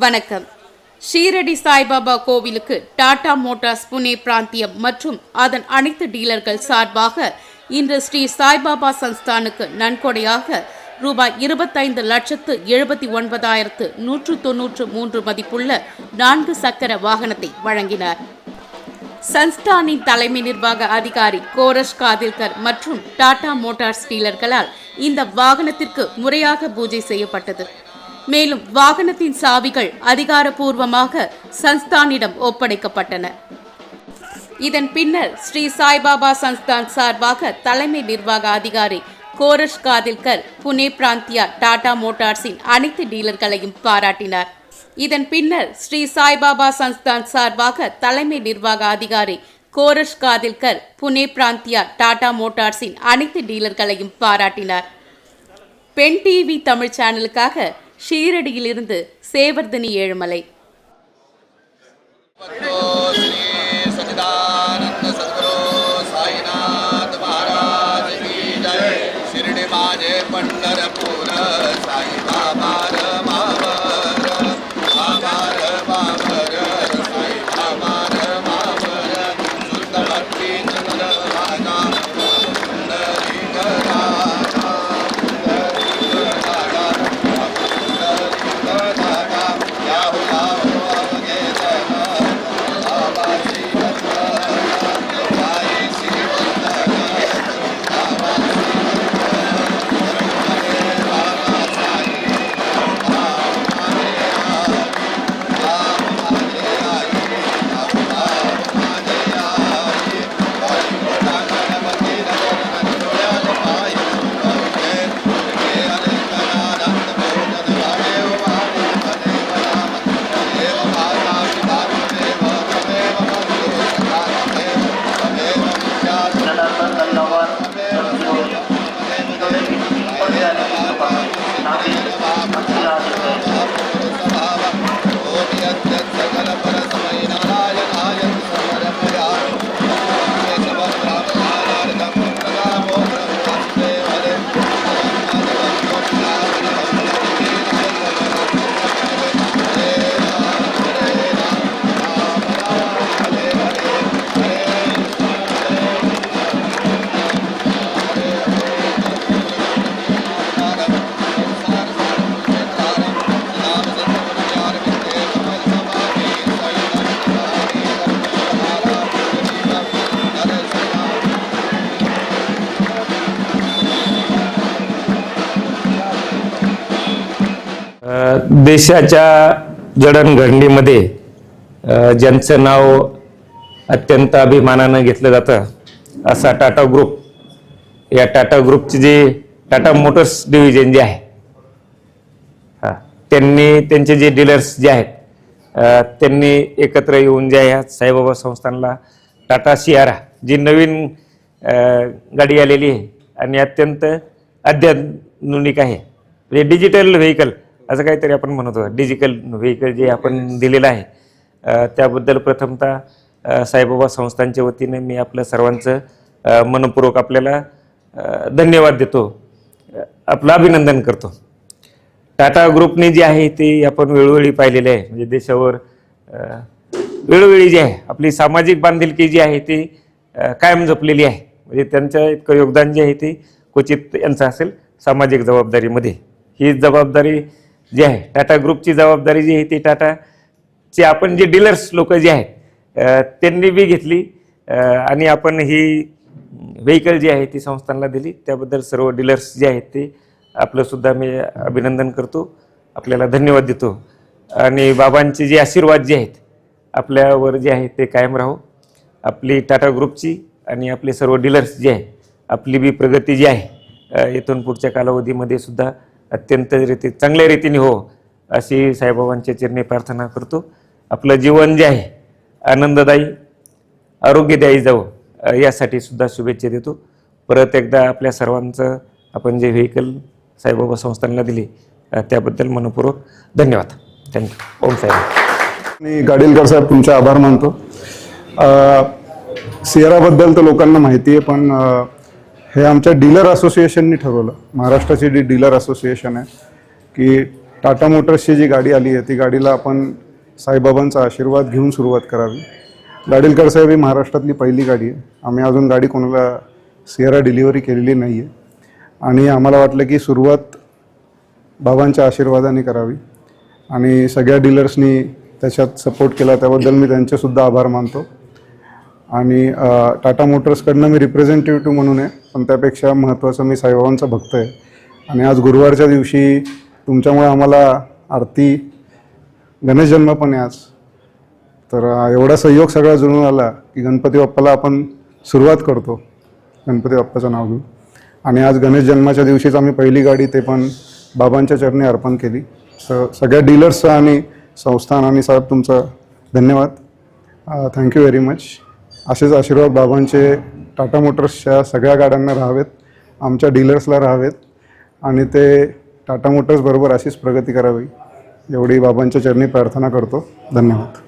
வணக்கம். ஷீரடி சாய்பாபா கோவிலுக்கு டாடா மோட்டார்ஸ் புனே பிராந்தியம் மற்றும் அதன் அனைத்து டீலர்கள் சார்பாக இன்று ஸ்ரீ சாய்பாபா சன்ஸ்தானுக்கு நன்கொடையாக ரூபாய் 25,79,193 மதிப்புள்ள 4 சக்கர வாகனத்தை வழங்கினார். சன்ஸ்தானின் தலைமை நிர்வாக அதிகாரி கோரஷ் காதில்கர் மற்றும் டாடா மோட்டார்ஸ் டீலர்களால் இந்த வாகனத்திற்கு முறையாக பூஜை செய்யப்பட்டது. மேலும் வாகனத்தின் சாவிகள் அதிகாரப்பூர்வமாக சன்ஸ்தானிடம் ஒப்படைக்கப்பட்டன. இதன் பின்னர் ஸ்ரீ சாய்பாபா சன்ஸ்தான் சார்பாக தலைமை நிர்வாக அதிகாரி கோரஷ் காதில்கர் புனே பிராந்தியா டாடா மோட்டார்ஸின் அனைத்து டீலர்களையும் பாராட்டினார். இதன் பின்னர் ஸ்ரீ சாய்பாபா சன்ஸ்தான் சார்பாக தலைமை நிர்வாக அதிகாரி கோரஷ் காதில்கர் புனே பிராந்தியா டாடா மோட்டார்ஸின் அனைத்து டீலர்களையும் பாராட்டினார். பெண் டிவி தமிழ் சேனலுக்காக ஷீரடியிலிருந்து சேவர்தனி ஏழுமலை. देशाच्या जडणघडणीमध्ये ज्यांचं नाव अत्यंत अभिमानानं घेतलं जातं असा टाटा ग्रुप, या टाटा ग्रुपचे जे टाटा मोटर्स डिव्हिजन जे आहे त्यांनी त्यांचे जे डीलर्स जे आहेत त्यांनी एकत्र येऊन ज्या ह्या साईबाबा संस्थानला टाटा सियारा जी नवीन गाडी आलेली आहे आणि अत्यंत अत्याधुनिक आहे, म्हणजे डिजिटल व्हेकल असं काहीतरी आपण म्हणतो, डिजिटल व्हेकल जे आपण दिलेलं आहे त्याबद्दल प्रथमतः साईबाबा संस्थानच्या वतीने मी आपल्या सर्वांचं मनपूर्वक आपल्याला धन्यवाद देतो, आपलं अभिनंदन करतो. टाटा ग्रुपने जे आहे ते आपण वेळोवेळी पाहिलेले आहे, म्हणजे देशावर वेळोवेळी जे आहे आपली सामाजिक बांधिलकी जी आहे ती कायम जपलेली आहे. म्हणजे त्यांचं इतकं योगदान जे आहे ते क्वचित यांचं असेल. सामाजिक जबाबदारीमध्ये ही जबाबदारी जी आहे टाटा ग्रुपची जबाबदारी जी आहे ती टाटाचे आपण जे डीलर्स लोक जे आहेत त्यांनी बी घेतली आणि आपण ही व्हेकल जी आहे ती संस्थांना दिली. त्याबद्दल सर्व डीलर्स जे आहेत ते आपलं सुद्धा मी अभिनंदन करतो, आपल्याला धन्यवाद देतो. आणि बाबांचे जे आशीर्वाद जे आहेत आपल्यावर जे आहे ते कायम राहो. आपली टाटा ग्रुपची आणि आपले सर्व डीलर्स जे आहे आपली बी प्रगती जी आहे इथून पुढच्या कालावधीमध्ये सुद्धा अत्यंत चांगल्या रीतीने हो अशी साईबाबांच्या चरणी प्रार्थना करतो. आपलं जीवन जे आहे आनंददायी आरोग्यदायी जावं यासाठी सुद्धा शुभेच्छा देतो. परत एकदा आपल्या सर्वांचं आपण जे व्हेकल साईबाबा संस्थानला दिली त्याबद्दल मनपूर्वक धन्यवाद. थँक्यू. ओम साईबाबा. मी गाडीलकर साहेब तुमचे आभार मानतो. सियाराबद्दल तर लोकांना माहिती आहे, पण हे आमच्या डीलर असोसिएशननी ठरवलं, महाराष्ट्राची जी डीलर असोसिएशन आहे, की टाटा मोटर्सची जी गाडी आली आहे ती गाडीला आपण साईबाबांचा आशीर्वाद घेऊन सुरुवात करावी. गाडीलकर साहेब ही महाराष्ट्रातली पहिली गाडी आहे. आम्ही अजून गाडी कोणाला सियरा डिलिव्हरी केलेली नाही आहे आणि आम्हाला वाटलं की सुरुवात बाबांच्या आशीर्वादाने करावी आणि सगळ्या डीलर्सनी त्याच्यात सपोर्ट केला त्याबद्दल मी त्यांचेसुद्धा आभार मानतो. आणि टाटा मोटर्सकडनं मी रिप्रेझेंटेटिव्ह म्हणून आहे, पण त्यापेक्षा महत्त्वाचं मी साईबाबांचा भक्त आहे. आणि आज गुरुवारच्या दिवशी तुमच्यामुळे आम्हाला आरती, गणेश जन्म पण आहे आज, तर एवढा सहयोग सगळा जुळून आला की गणपती बाप्पाला आपण सुरुवात करतो गणपती बाप्पाचं नाव घेऊन. आणि आज गणेश जन्माच्या दिवशीच आम्ही पहिली गाडी ते पण बाबांच्या चरणी अर्पण केली. सगळ्या डीलर्सचं आणि संस्थान आणि साहेब तुमचं धन्यवाद. Thank you very much. असेच आशीर्वाद बाबांचे टाटा मोटर्सच्या सगळ्या गाड्यांना राहावेत, आमच्या डीलर्सला राहावेत आणि ते टाटा मोटर्सबरोबर अशीच प्रगती करावी एवढी बाबांच्या चरणी प्रार्थना करतो. धन्यवाद.